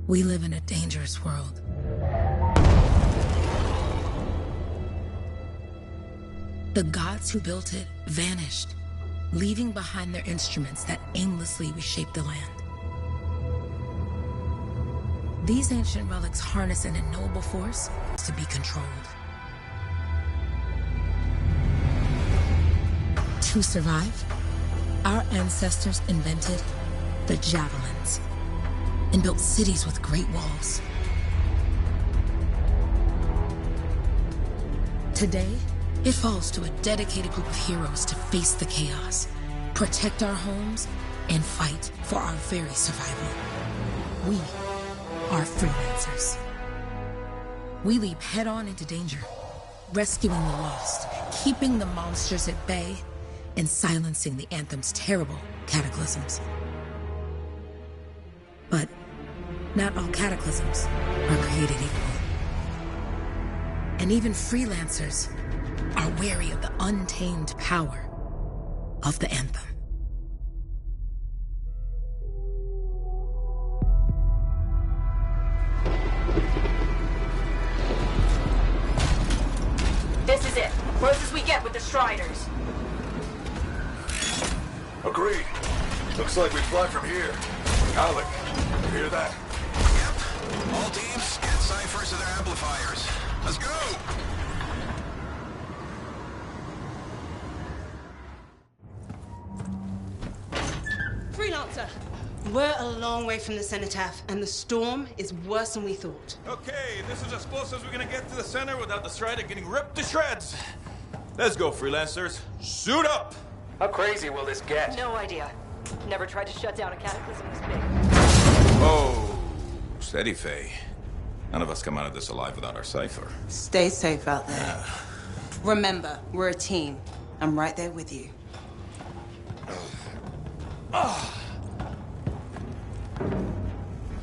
We live in a dangerous world. The gods who built it vanished, leaving behind their instruments that aimlessly reshaped the land. These ancient relics harness an unknowable force to be controlled. To survive, our ancestors invented the javelins and built cities with great walls. Today, it falls to a dedicated group of heroes to face the chaos, protect our homes, and fight for our very survival. We are freelancers. We leap head-on into danger, rescuing the lost, keeping the monsters at bay, and silencing the Anthem's terrible cataclysms. But not all cataclysms are created equal. And even freelancers are wary of the untamed power of the Anthem. This is it. Close as we get with the Striders. Agreed. Looks like we fly from here. Alec, you hear that? Yep. All teams, get ciphers to their amplifiers. Let's go! Freelancer! We're a long way from the cenotaph, and the storm is worse than we thought. Okay, this is as close as we're gonna get to the center without the Strider getting ripped to shreds. Let's go, freelancers. Suit up! How crazy will this get? No idea. Never tried to shut down a cataclysm this big. Oh, steady, Faye. None of us come out of this alive without our cipher. Stay safe out there. Remember, we're a team. I'm right there with you.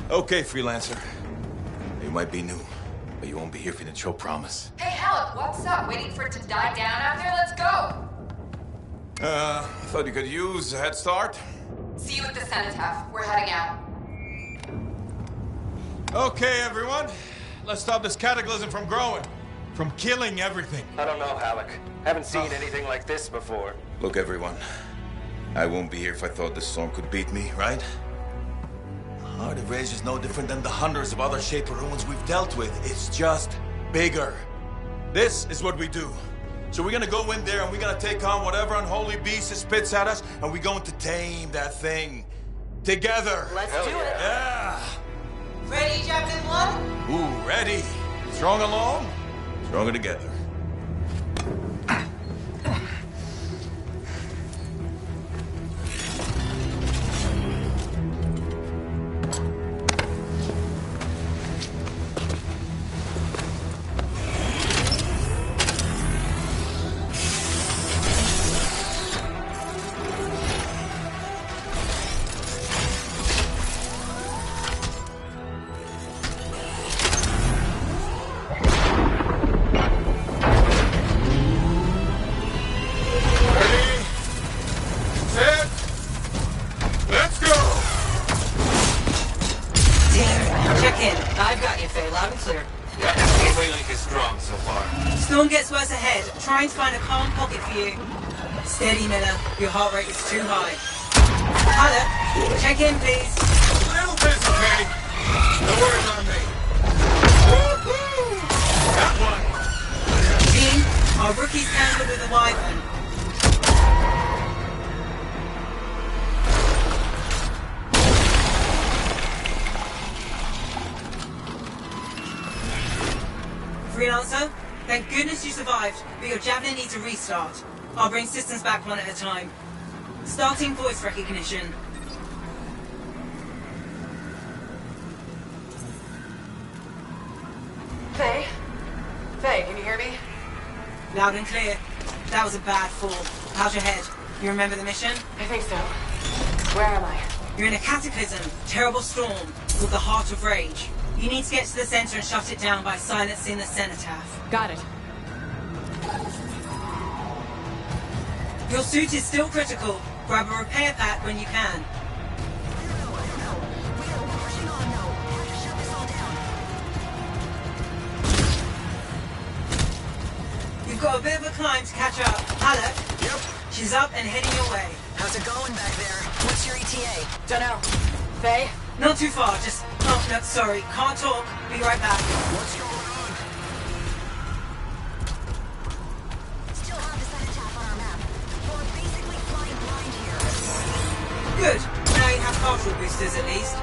Okay, freelancer. You might be new, but you won't be here if you didn't show promise. Hey, Alec, what's up? Waiting for it to die down out here? Let's go! Thought you could use a head start. See you at the cenotaph. We're heading out. Okay, everyone. Let's stop this cataclysm from growing. From killing everything. I don't know, Alec. Haven't seen anything like this before. Look, everyone. I won't be here if I thought this storm could beat me, right? Heart of Rage is no different than the hundreds of other Shaper ruins we've dealt with. It's just bigger. This is what we do. So we're gonna go in there and we're gonna take on whatever unholy beast it spits at us, and we're going to tame that thing. Together. Let's do it. Yeah. Ready, Javelin 1? Ooh, ready. Strong alone, stronger together. Trying to find a calm pocket for you. Steady, Miller. Your heart rate is too high. Alec, check in, please. A little busy, Kay. No worries on me. That one. Team, our rookie's tangled with a wyvern. Freelancer? Thank goodness you survived, but your Javelin needs a restart. I'll bring systems back one at a time. Starting voice recognition. Faye? Faye, can you hear me? Loud and clear. That was a bad fall. How's your head? You remember the mission? I think so. Where am I? You're in a cataclysm, terrible storm, called the Heart of Rage. You need to get to the center and shut it down by silencing the cenotaph. Got it. Your suit is still critical. Grab a repair pack when you can. climb to catch up. Alec? Yep. She's up and heading your way. How's it going back there? What's your ETA? Dunno. Faye? Not too far, just... Oh, no, sorry. Can't talk. Be right back. What's going on? Still have the cenotaph on our map. We're basically flying blind here. Good. Now you have partial boosters at least.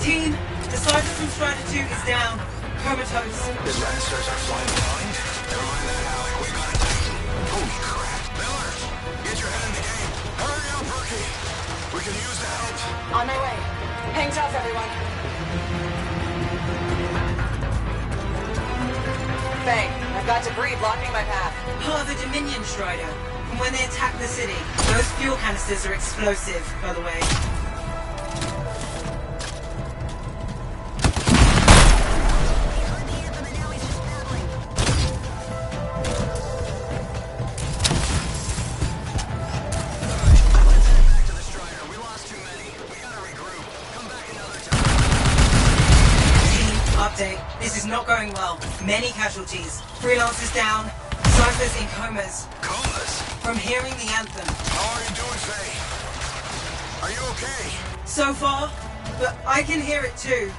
Team, the Cypher from Strider 2 is down. Comatose. The Lannisters are flying blind? Never mind that, Alec. We got it. Holy crap. Miller, get your head in the game. Hurry up, Rookie. We can use the help. On my way. Hang tough, everyone. Faye, I've got debris blocking my path. Part of the Dominion Strider. And when they attack the city, those fuel canisters are explosive, by the way. This is not going well. Many casualties. Freelancers down. Cyphers in comas. Comas? From hearing the anthem. How are you doing, Faye? Are you okay? So far, but I can hear it too.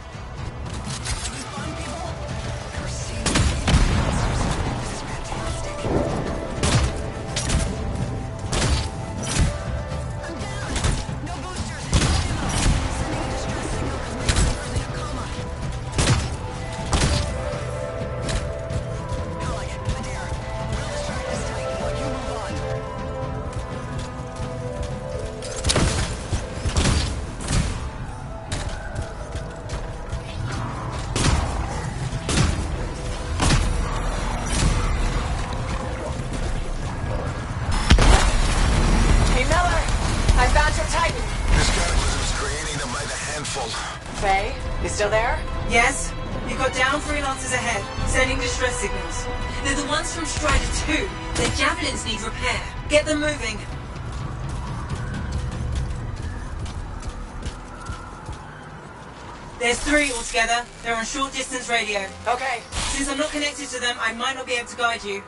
Faye, you still there? Yes? You've got down freelancers ahead, sending distress signals. They're the ones from Strider 2. Their javelins need repair. Get them moving. There's 3 altogether. They're on short distance radio. Okay. Since I'm not connected to them, I might not be able to guide you.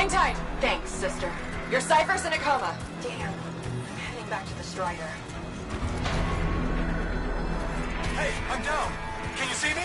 Hang tight. Thanks, sister. Your cipher's in a coma. Damn. I'm heading back to the Strider. Hey, I'm down. Can you see me?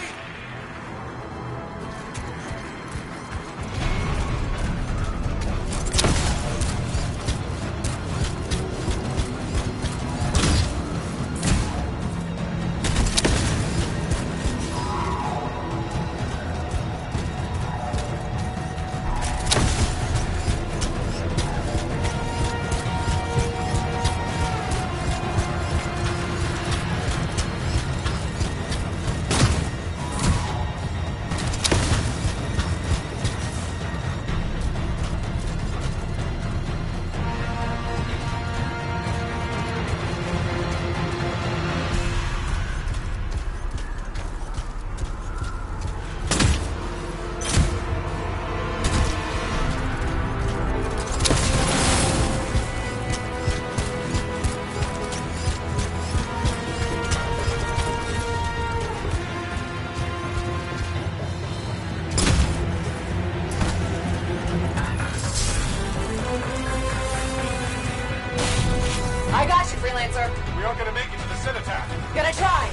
I got you, freelancer. We aren't gonna make it to the cenotaph. Gonna try.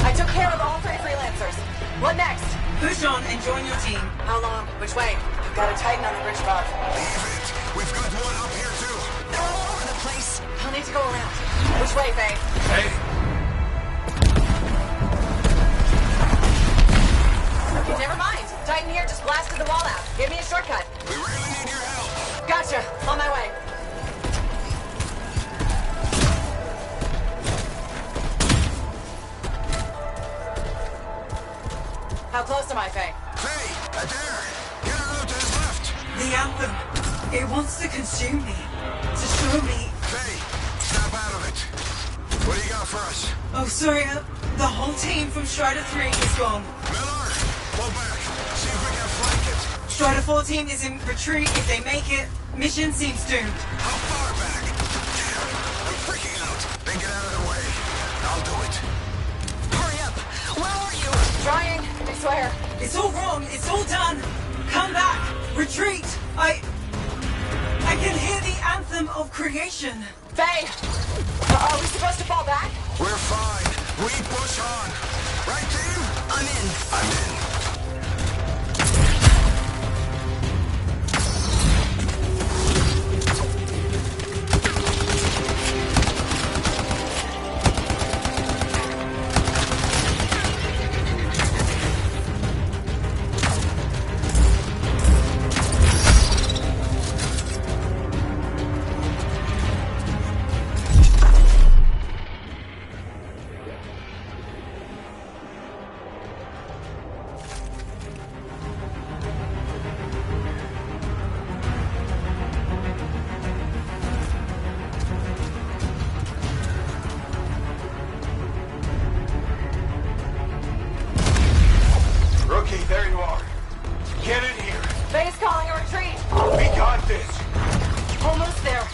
I took care of all 3 freelancers. What next? Push on and join your team. How long? Which way? I've got a Titan on the bridge above. Leave it. We've got one up here too. They're all over the place. I'll need to go around. Which way, Faye? Hey, Okay, never mind. Titan here just blasted the wall out. Give me a shortcut. we really need your help. Gotcha. On my way. How close am I, Faye? Hey, Adair, get her out to his left. The anthem. It wants to consume me. To show me. Hey, snap out of it. What do you got for us? Oh, sorry. The whole team from Strider 3 is gone. Miller, pull back. See if we can flank it. Strider 14 is in retreat. If they make it, mission seems doomed. How far back? Damn, I'm freaking out. Then get out of the way. I'll do it. Hurry up. Where are you? Trying. I swear. It's all wrong. It's all done. Come back. Retreat. I can hear the anthem of creation. Faye! Are we supposed to fall back? We're fine. We push on. Right, team? I'm in. I'm in. Rookie, there you are. Get in here. Faye's calling a retreat. We got this. Almost there.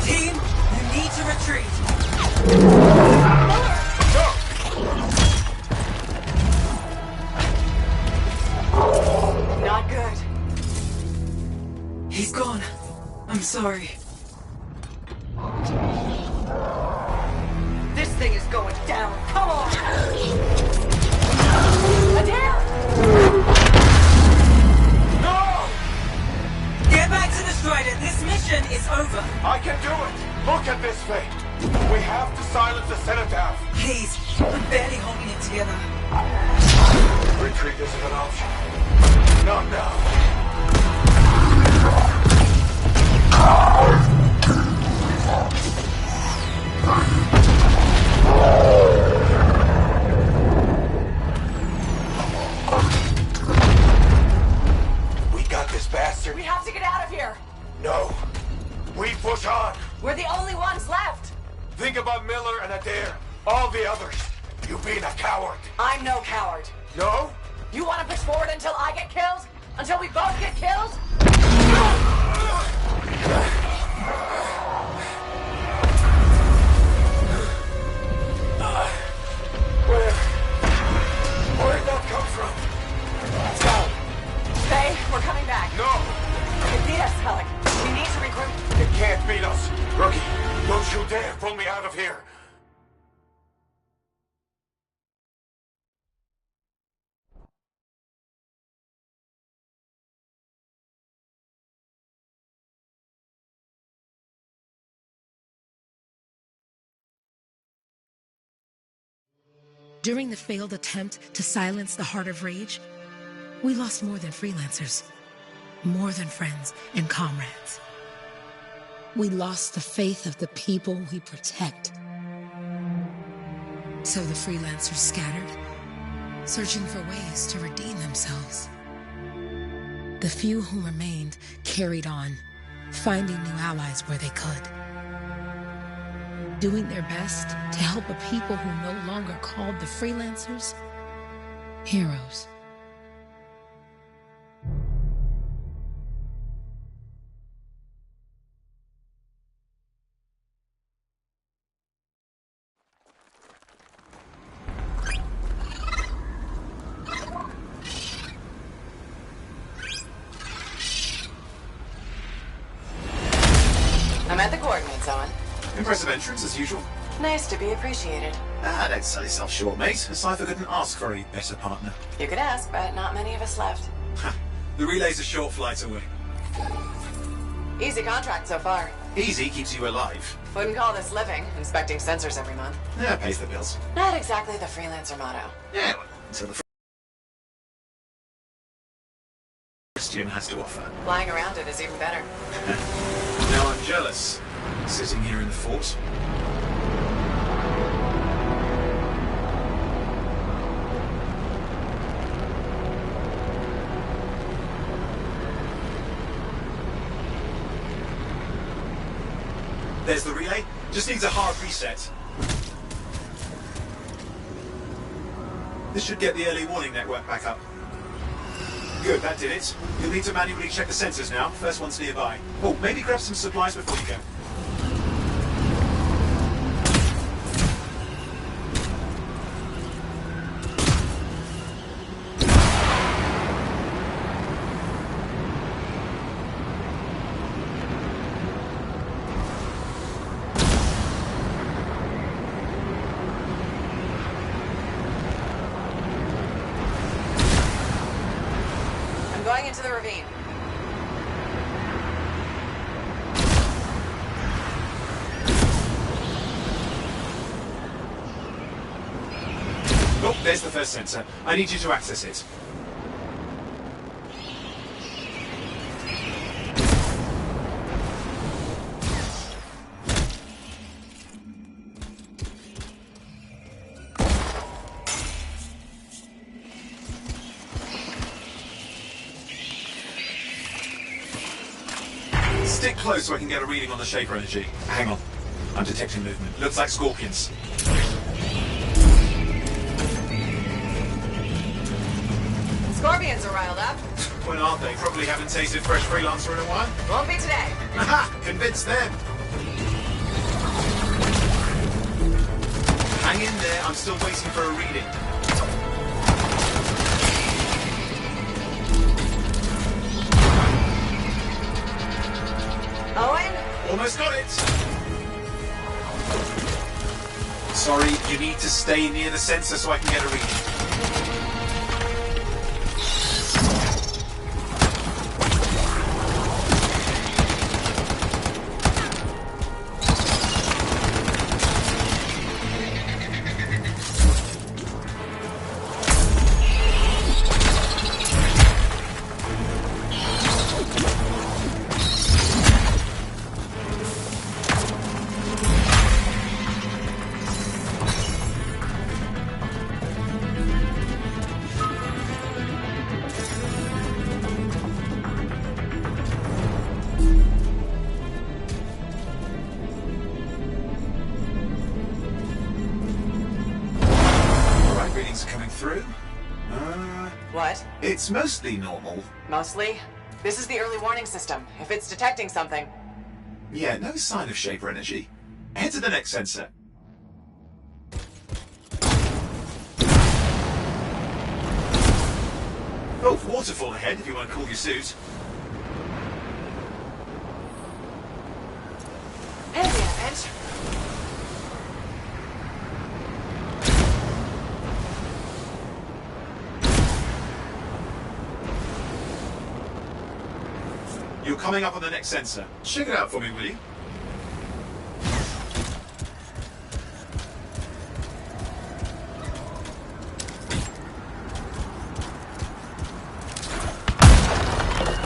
Team, you need to retreat. Not good. He's gone. I'm sorry. This thing is going down. Come on. Adair! No! Get back to the Strider. This mission is over. I can do it. Look at this, Faye. We have to silence the cenotaph. Please, I'm barely holding it together. Retreat isn't an option. Not now. We got this bastard. We have to get out of here. No. We push on. We're the only ones left. Think about Miller and Adair. All the others. You being a coward. I'm no coward. No? You want to push forward until I get killed? Until we both get killed? Where'd that come from? here. During the failed attempt to silence the Heart of Rage, we lost more than freelancers, more than friends and comrades. We lost the faith of the people we protect. So the freelancers scattered, searching for ways to redeem themselves. The few who remained carried on, finding new allies where they could. Doing their best to help a people who no longer called the freelancers heroes. I'm at the coordinates, Owen. Impressive entrance, as usual. Nice to be appreciated. Don't sell yourself short, mate. A cipher couldn't ask for a better partner. You could ask, but not many of us left. The relay's a short flight away. Easy contract so far. Easy keeps you alive. Wouldn't call this living, inspecting sensors every month. Yeah, pays the bills. Not exactly the freelancer motto. Yeah, well, until the Christian has to offer. Flying around it is even better. Now I'm jealous. Sitting here in the fort. There's the relay. Just needs a hard reset. This should get the early warning network back up. Good, that did it. You'll need to manually check the sensors now. First one's nearby. Oh, maybe grab some supplies before you go. Going into the ravine. Oh, there's the first sensor. I need you to access it. Stick close so I can get a reading on the Shaper energy. Hang on. I'm detecting movement. Looks like scorpions. Scorpions are riled up. When aren't they? Probably haven't tasted fresh freelancer in a while. Won't be today. Aha! Convince them! Hang in there. I'm still waiting for a reading. Owen? Almost got it! Sorry, you need to stay near the sensor so I can get a reading. Through? What? It's mostly normal. Mostly? This is the early warning system. If it's detecting something... Yeah, no sign of Shaper energy. Head to the next sensor. Oh, waterfall ahead if you want to cool your suit. It'll be a pinch. You're coming up on the next sensor. Check it out for me, will you?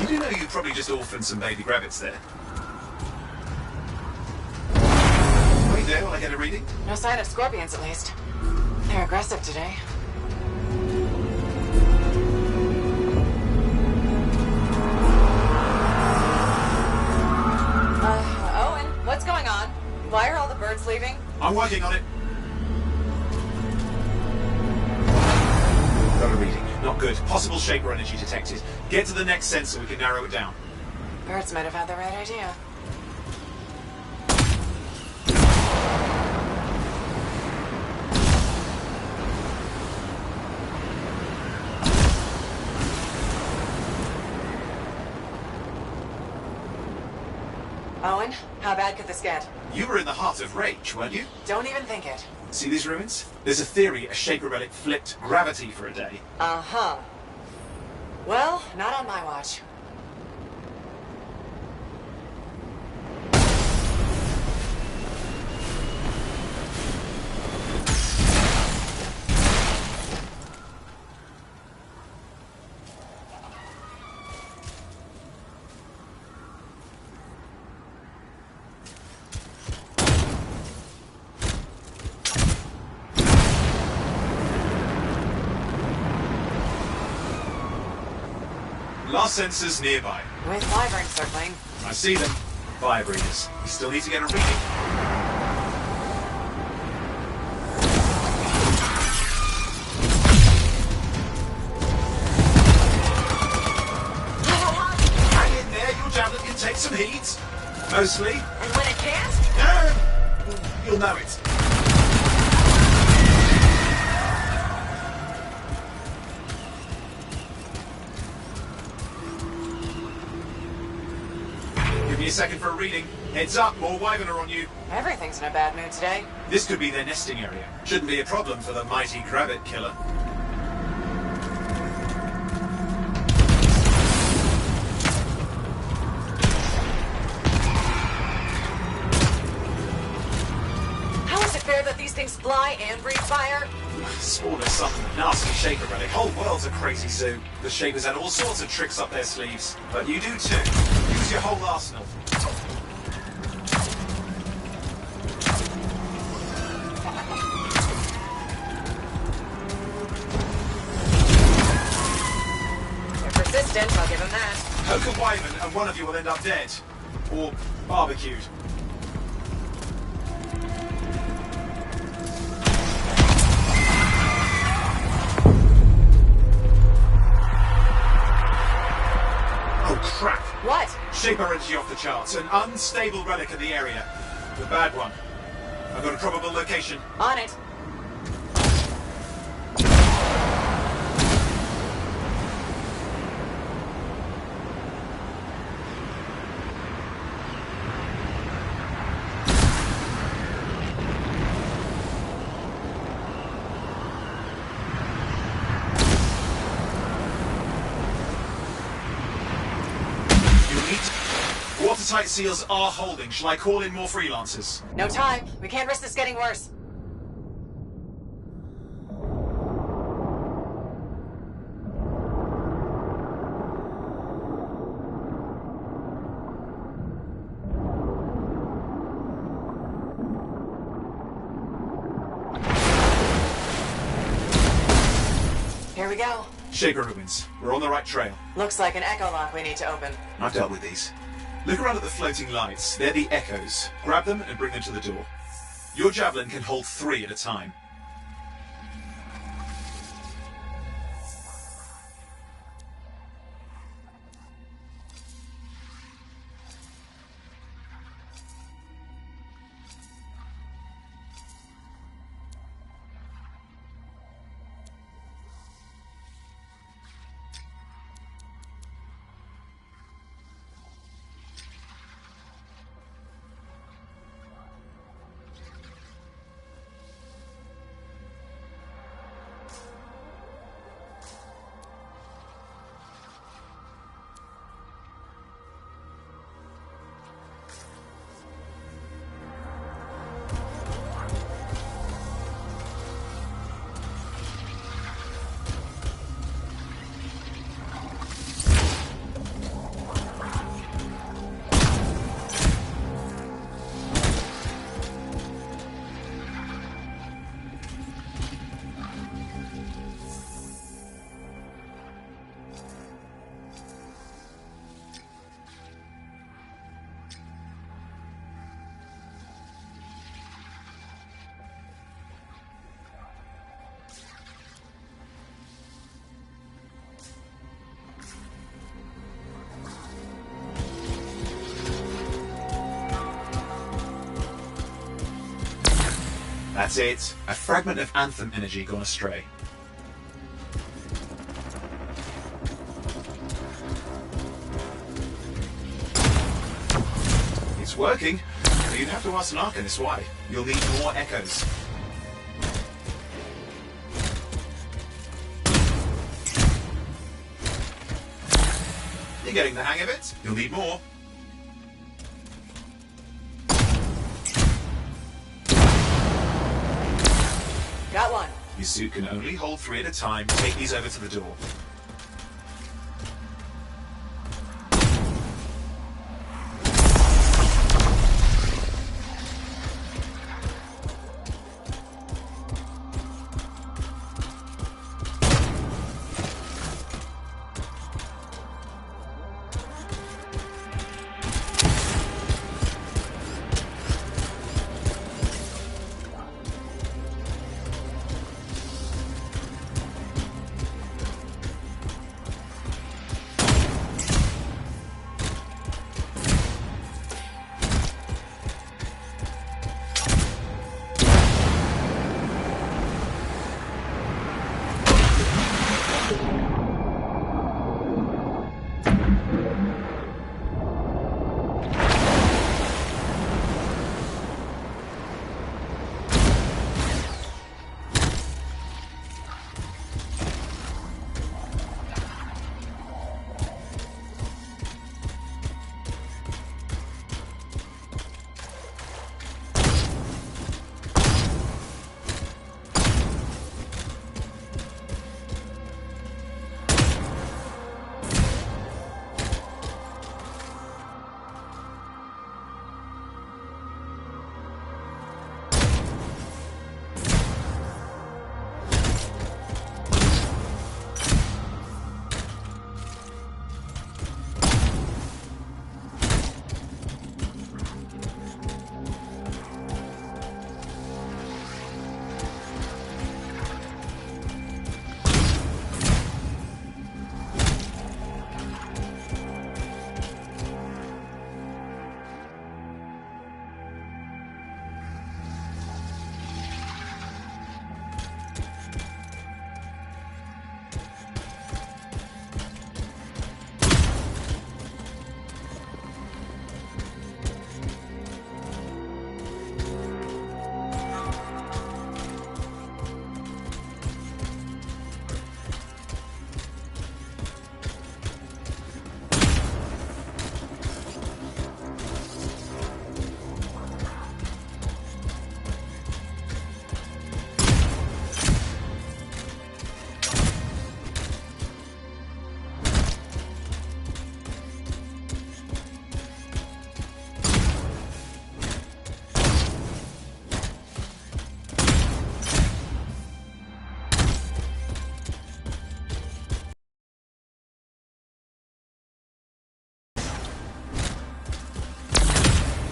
You do know you probably just orphaned some baby rabbits there. Wait there while I get a reading. No sign of scorpions, at least. They're aggressive today. Owen, what's going on? Why are all the birds leaving? I'm working on it. Got a reading. Not good. Possible shaper energy detected. Get to the next sensor, we can narrow it down. Birds might have had the right idea. Owen, how bad could this get? You were in the heart of rage, weren't you? Don't even think it. See these ruins? There's a theory a shaper relic flipped gravity for a day. Uh-huh. Well, not on my watch. Last sensors nearby. With wyverns circling. I see them. Fire breathers. You still need to get a reading. Hang in there, your javelin can take some heat. Mostly. And when it can't? You'll know it. Give me a second for a reading. Heads up, more wyvern are on you. Everything's in a bad mood today. This could be their nesting area. Shouldn't be a problem for the mighty Grabbit killer. How is it fair that these things fly and breathe fire? Spawn is some nasty shaper relic. Whole world's a crazy zoo. The shapers had all sorts of tricks up their sleeves. But you do too. Use your whole arsenal. They're persistent, I'll give them that. Poke a wyvern and one of you will end up dead. Or barbecued. Crap! What? Shaper energy off the charts. An unstable relic in the area. The bad one. I've got a probable location. On it. Watertight seals are holding. Shall I call in more freelancers? No time. We can't risk this getting worse. Here we go. Shaper ruins. We're on the right trail. Looks like an echo lock we need to open. I've dealt with these. Look around at the floating lights. They're the echoes. Grab them and bring them to the door. Your javelin can hold 3 at a time. That's it. A fragment of Anthem energy gone astray. It's working. But you'd have to ask an Arcanist why. You'll need more echoes. You're getting the hang of it. You'll need more. Got one. Your suit can only hold 3 at a time. Take these over to the door.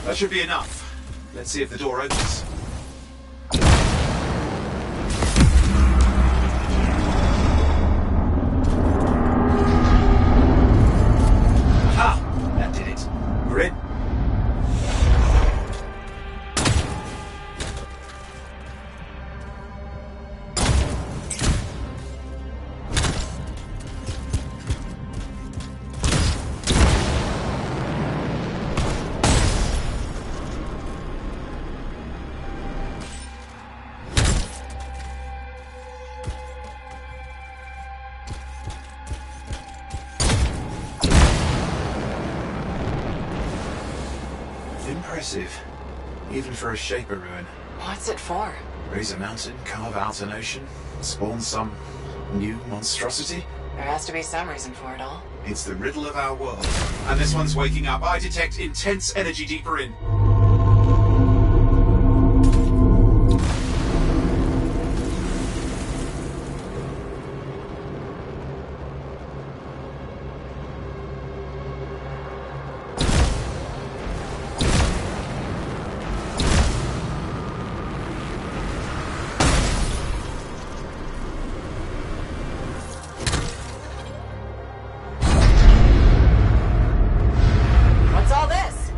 That should be enough. Let's see if the door opens. Aha! That did it. We're in. Impressive. Even for a Shaper ruin. What's it for? Raise a mountain, carve out an ocean, spawn some new monstrosity? There has to be some reason for it all. It's the riddle of our world. And this one's waking up. I detect intense energy deeper in.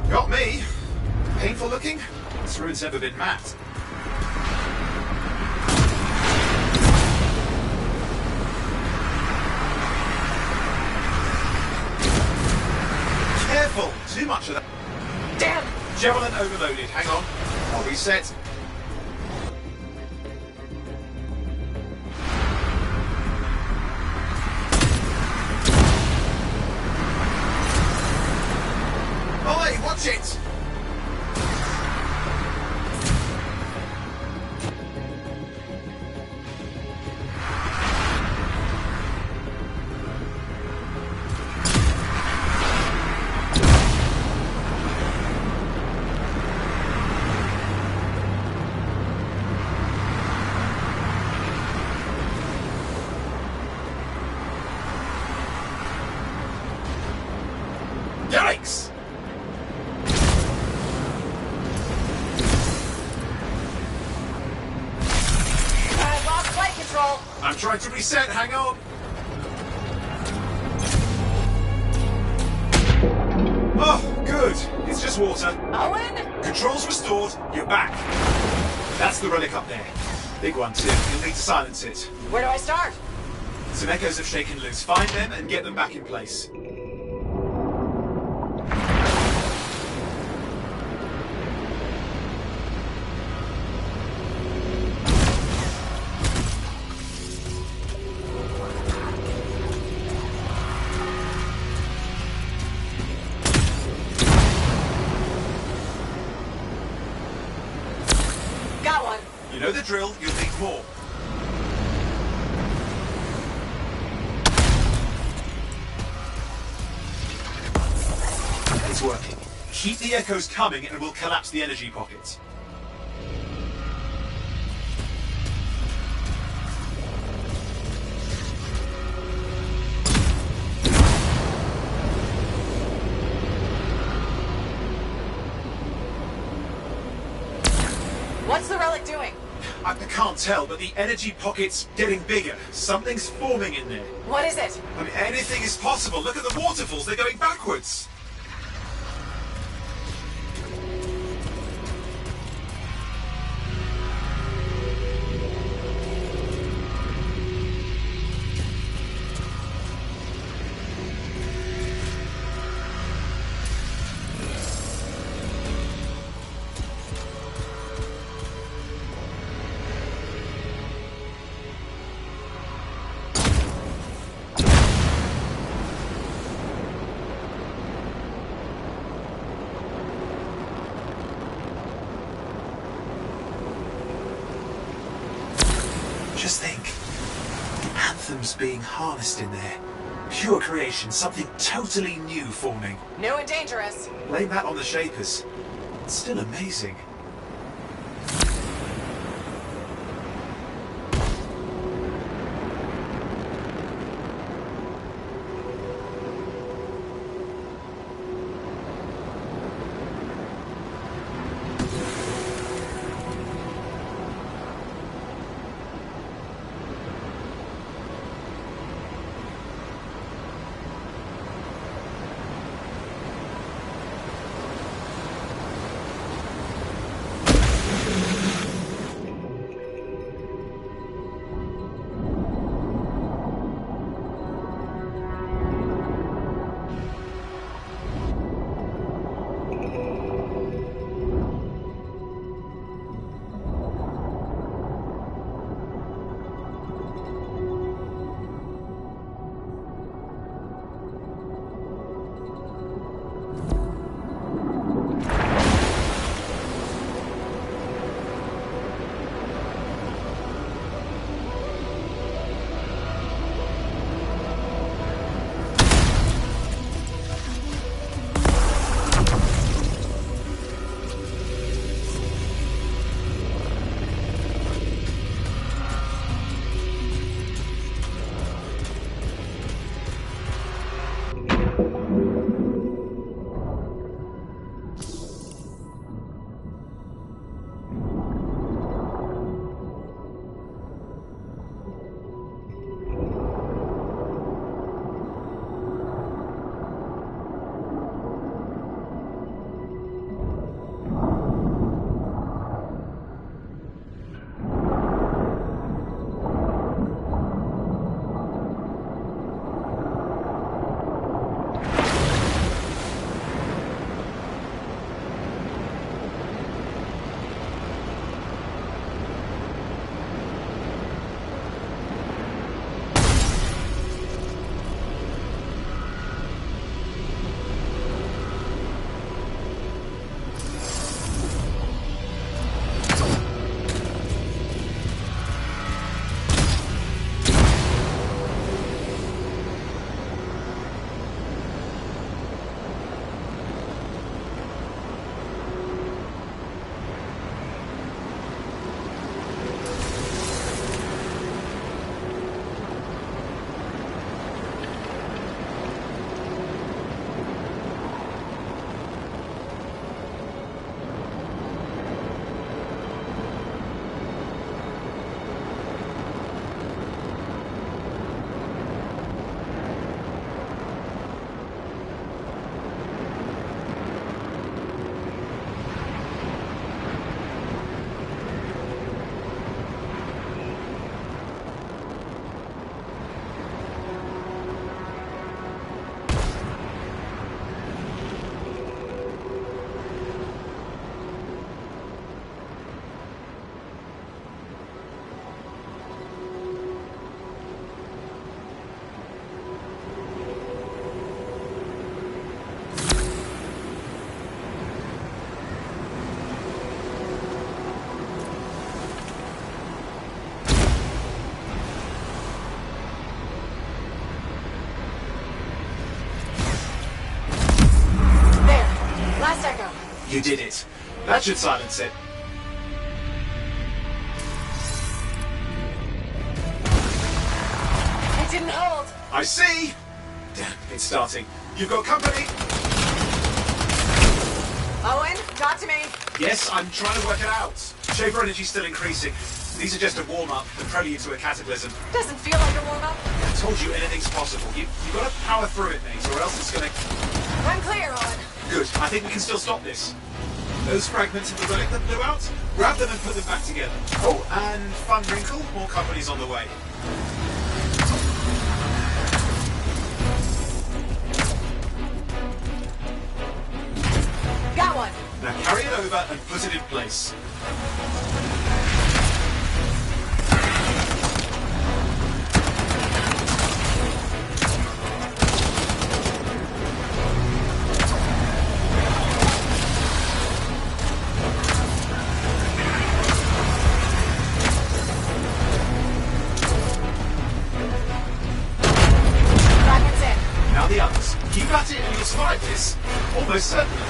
Got me. Painful looking? This ruin's never been mapped. Careful! Too much of that. Damn! Javelin overloaded. Hang on. I'll reset. Oi, watch it! Yikes! I lost flight control. I'm trying to reset. Hang on. Oh, good. It's just water. Owen? Controls restored. You're back. That's the relic up there. Big one too. You'll need to silence it. Where do I start? Some echoes have shaken loose. Find them and get them back in place. Got one. You know the drill. You'll need more. It's working. Keep the echoes coming and we'll collapse the energy pockets. What's the relic doing? I can't tell, but the energy pocket's getting bigger. Something's forming in there. What is it? I mean, anything is possible. Look at the waterfalls. They're going backwards. Just think. Anthems being harnessed in there. Pure creation, something totally new forming. New and dangerous. Blame that on the Shapers. It's still amazing. You did it. That should silence it. It didn't hold. I see! Damn, it's starting. You've got company! Owen, talk to me. Yes, I'm trying to work it out. Shaper energy's still increasing. These are just a warm-up, the prelude to a cataclysm. Doesn't feel like a warm-up. I told you anything's possible. You've got to power through it, mate, or else it's gonna... I'm clear, Owen. Good, I think we can still stop this. Those fragments of the relic that blew out, grab them and put them back together. Oh, and fun wrinkle, more company's on the way. Got one. Now carry it over and put it in place. Fragments in. Now the others. Keep at it and you'll survive this. Almost certainly.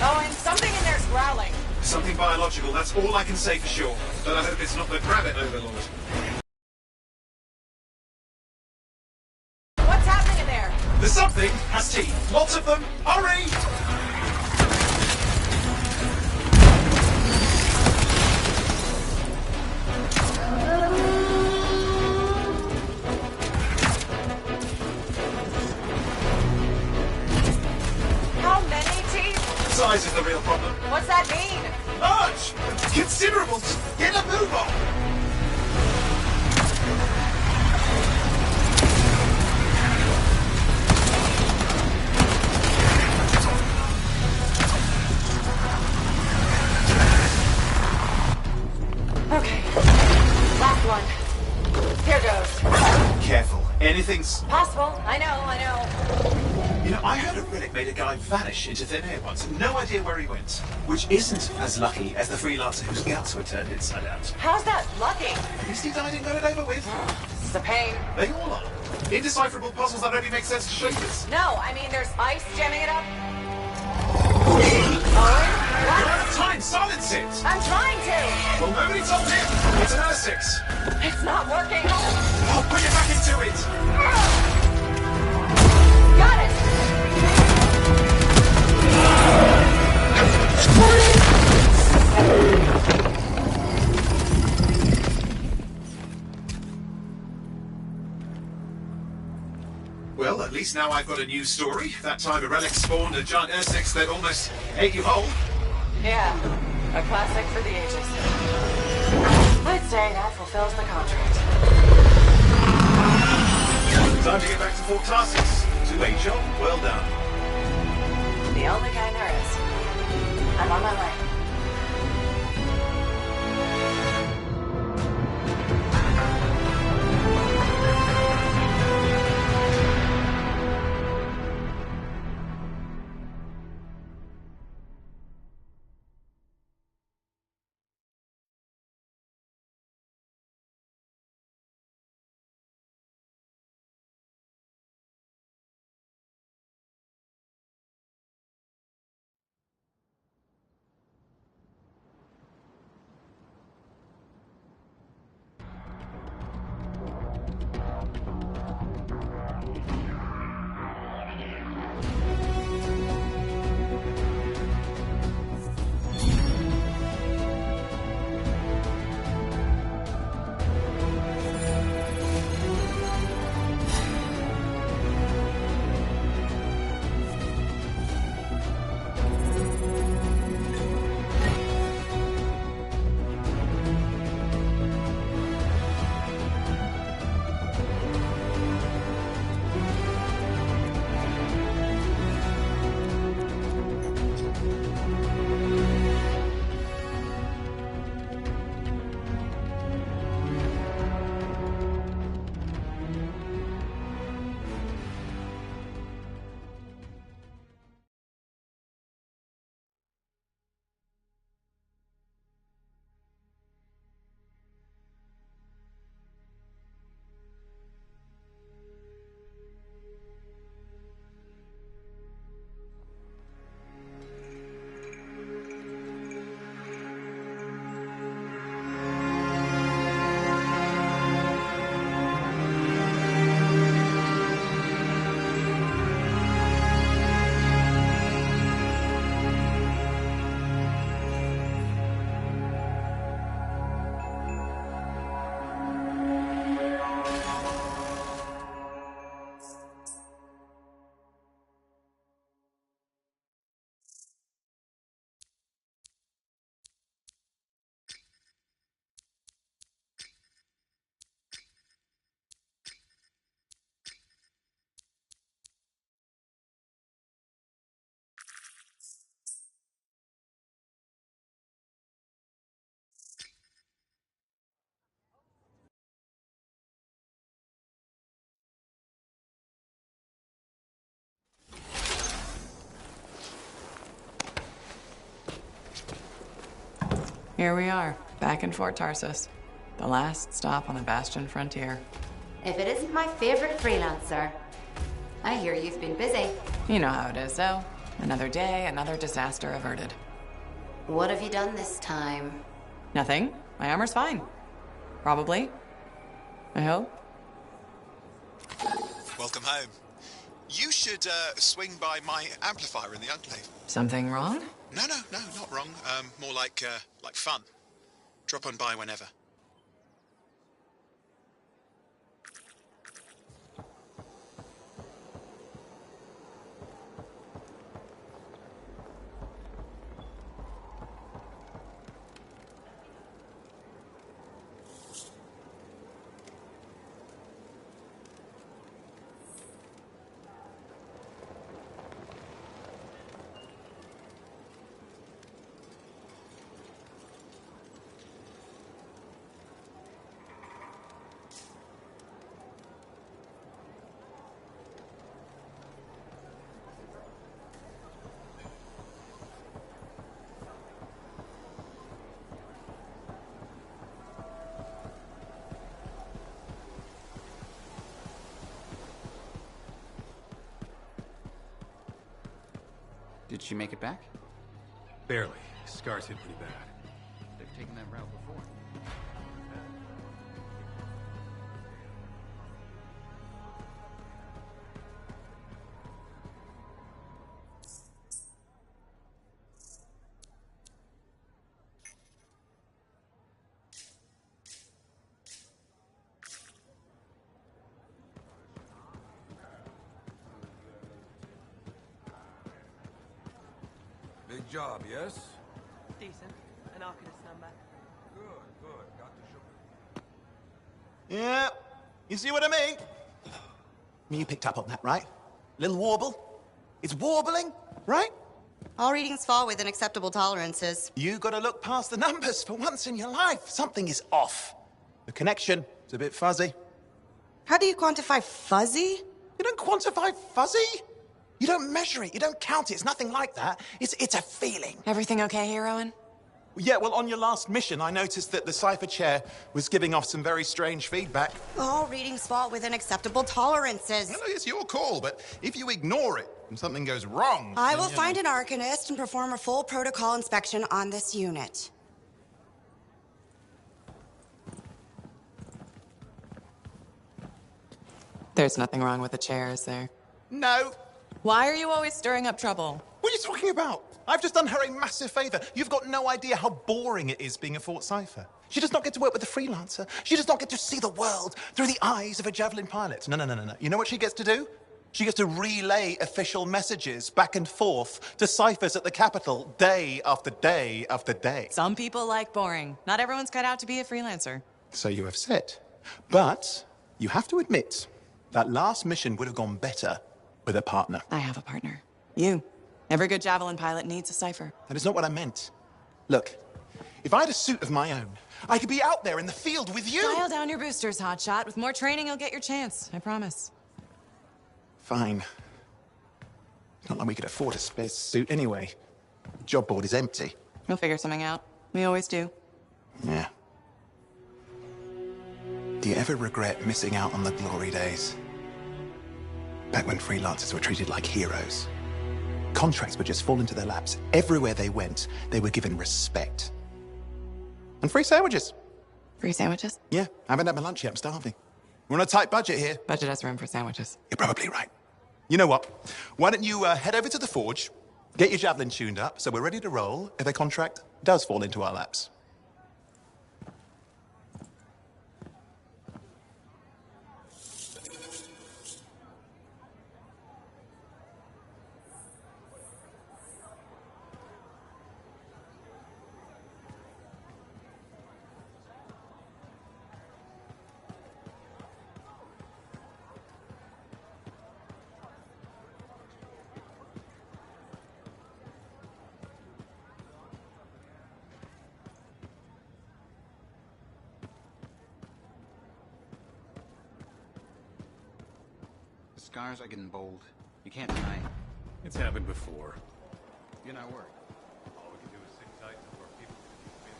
Owen, something in there's growling. Something biological, that's all I can say for sure. But I hope it's not the rabbit overlord. What's happening in there? The something has teeth. Lots of them. Hurry! How many teeth? Size is the real problem. What's that mean? Large! Considerable! Get a move on! Okay. Last one. Here goes. Careful. Anything's... Possible. I know. You know, I heard a relic made a guy vanish into thin air once. No idea where he went. Which isn't as lucky as the freelancer whose guts were turned inside out. How's that lucky? At least he died and got it over with. This is a pain. They all are. Indecipherable puzzles that only make sense to shapers. No, I mean there's ice jamming it up. Owen? You're What? out of time! Silence it! I'm trying to. Well, nobody told him! It's an R6! It's not working. I'll put it back into it! Got it. Well, at least now I've got a new story. That time a relic spawned a giant R6 that almost ate you whole. Yeah, a classic for the ages. I'd say that fulfills the contract. Time to get back to Fort Tarsus. To a job well done. The only kind there is. I'm on my way. Here we are, back in Fort Tarsus. The last stop on the Bastion frontier. If it isn't my favorite freelancer. I hear you've been busy. You know how it is, though. Another day, another disaster averted. What have you done this time? Nothing. My armor's fine. Probably. I hope. Welcome home. You should swing by my amplifier in the Enclave. Something wrong? No, not wrong. More like fun. Drop on by whenever. Did she make it back? Barely. Scars hit pretty bad. They've taken that route before. Big job, yes? Decent. An Arcanist number. Good. Got to show. Yeah, you see what I mean? You picked up on that, right? Little warble? It's warbling, right? All readings fall within acceptable tolerances. You gotta look past the numbers for once in your life. Something is off. The connection is a bit fuzzy. How do you quantify fuzzy? You don't quantify fuzzy? You don't measure it, you don't count it, it's nothing like that. It's a feeling. Everything okay here, Owen? Yeah, well, on your last mission, I noticed that the cipher chair was giving off some very strange feedback. All readings fall within acceptable tolerances. No, it's your call, but if you ignore it and something goes wrong... I will find an Arcanist and perform a full protocol inspection on this unit. There's nothing wrong with the chair, is there? No. Why are you always stirring up trouble? What are you talking about? I've just done her a massive favor. You've got no idea how boring it is being a Fort Cipher. She does not get to work with a freelancer. She does not get to see the world through the eyes of a Javelin pilot. No. You know what she gets to do? She gets to relay official messages back and forth to ciphers at the Capitol day after day after day. Some people like boring. Not everyone's cut out to be a freelancer. So you have said. But you have to admit, that last mission would have gone better with a partner. I have a partner. You. Every good Javelin pilot needs a cipher. That is not what I meant. Look, if I had a suit of my own, I could be out there in the field with you. Dial down your boosters, hotshot. With more training, you'll get your chance. I promise. Fine. Not like we could afford a spare suit anyway. The job board is empty. We'll figure something out. We always do. Yeah. Do you ever regret missing out on the glory days? Back when freelancers were treated like heroes. Contracts would just fall into their laps. Everywhere they went, they were given respect. And free sandwiches. Free sandwiches? Yeah, I haven't had my lunch yet. I'm starving. We're on a tight budget here. Budget has room for sandwiches. You're probably right. You know what? Why don't you head over to the forge, get your Javelin tuned up, so we're ready to roll if a contract does fall into our laps. Scars are getting bold. You can't deny it. It's happened before. You're not worried. All we can do is sit tight until our people can keep winning.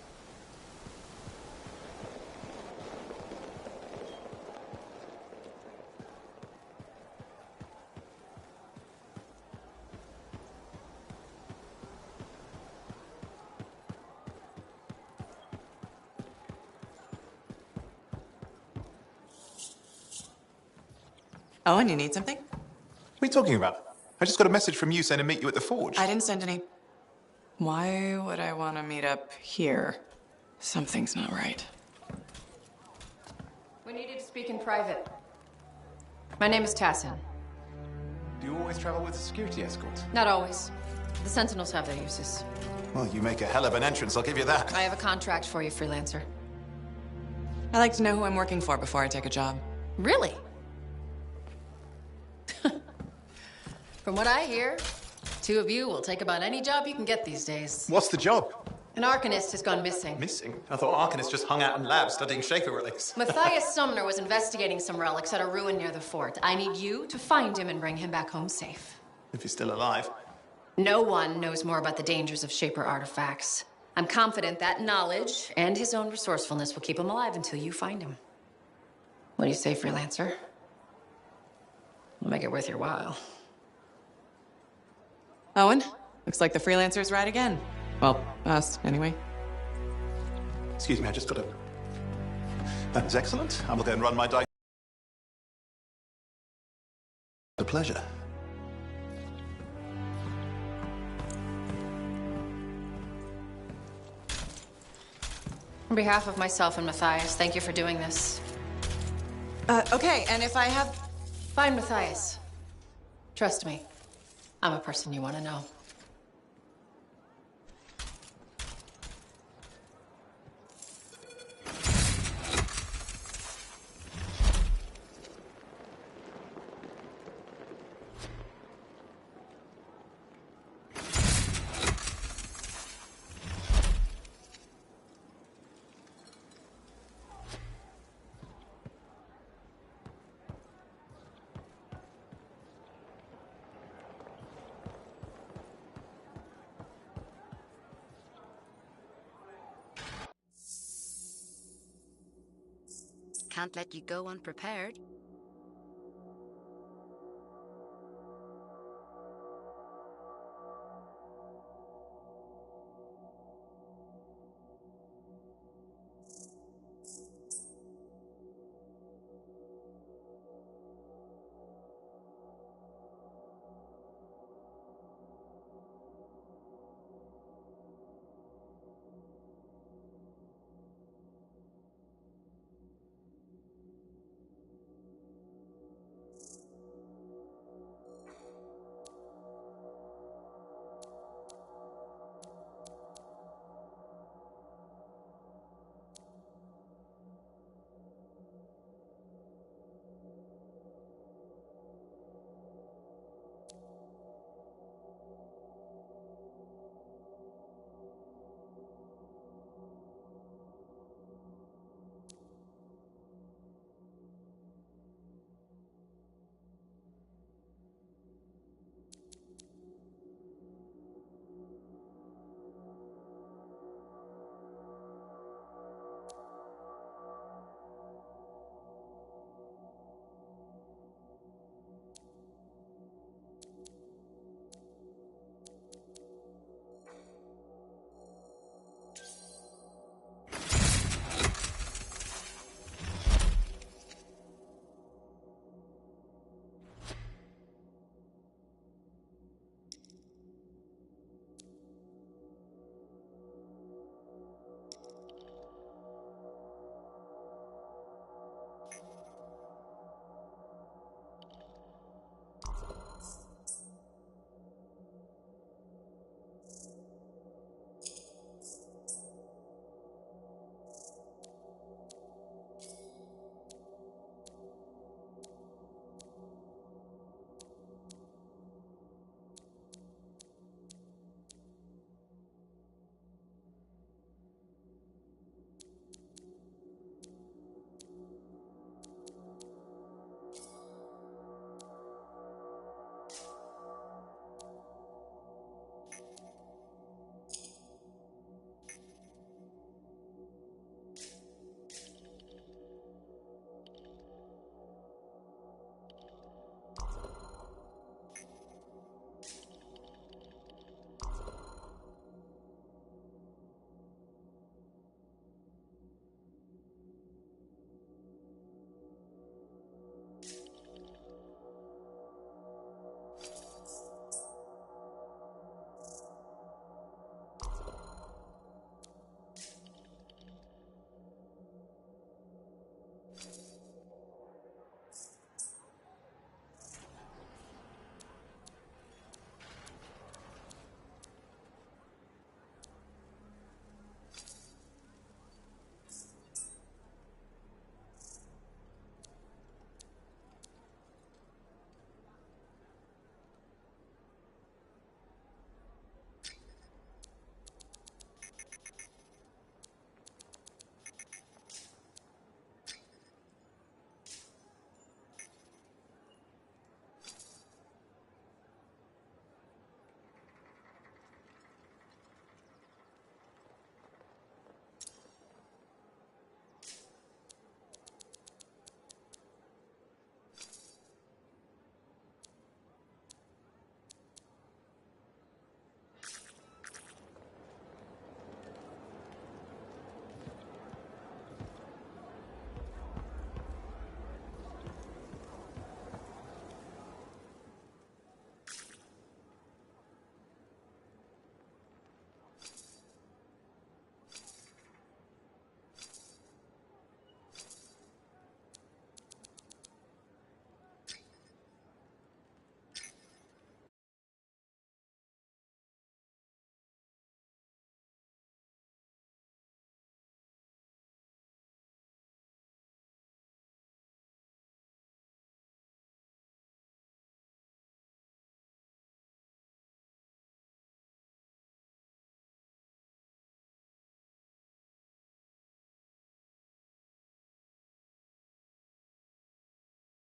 Oh, and you need something? What are you talking about? I just got a message from you saying to meet you at the forge. I didn't send any. Why would I want to meet up here? Something's not right. We needed to speak in private. My name is Tassin. Do you always travel with a security escort? Not always. The Sentinels have their uses. Well, you make a hell of an entrance, I'll give you that. I have a contract for you, freelancer. I like to know who I'm working for before I take a job. Really? From what I hear, two of you will take about any job you can get these days. What's the job? An Arcanist has gone missing. Missing? I thought Arcanists just hung out in labs studying Shaper relics. Matthias Sumner was investigating some relics at a ruin near the fort. I need you to find him and bring him back home safe. If he's still alive. No one knows more about the dangers of Shaper artifacts. I'm confident that knowledge and his own resourcefulness will keep him alive until you find him. What do you say, freelancer? We'll make it worth your while. Owen, looks like the freelancer's right again. Well, us, anyway. Excuse me, I just got to... That is excellent. I will go and run my dice. A pleasure. On behalf of myself and Matthias, thank you for doing this. Okay, and if I have... Find Matthias. Trust me, I'm a person you want to know. Can't let you go unprepared.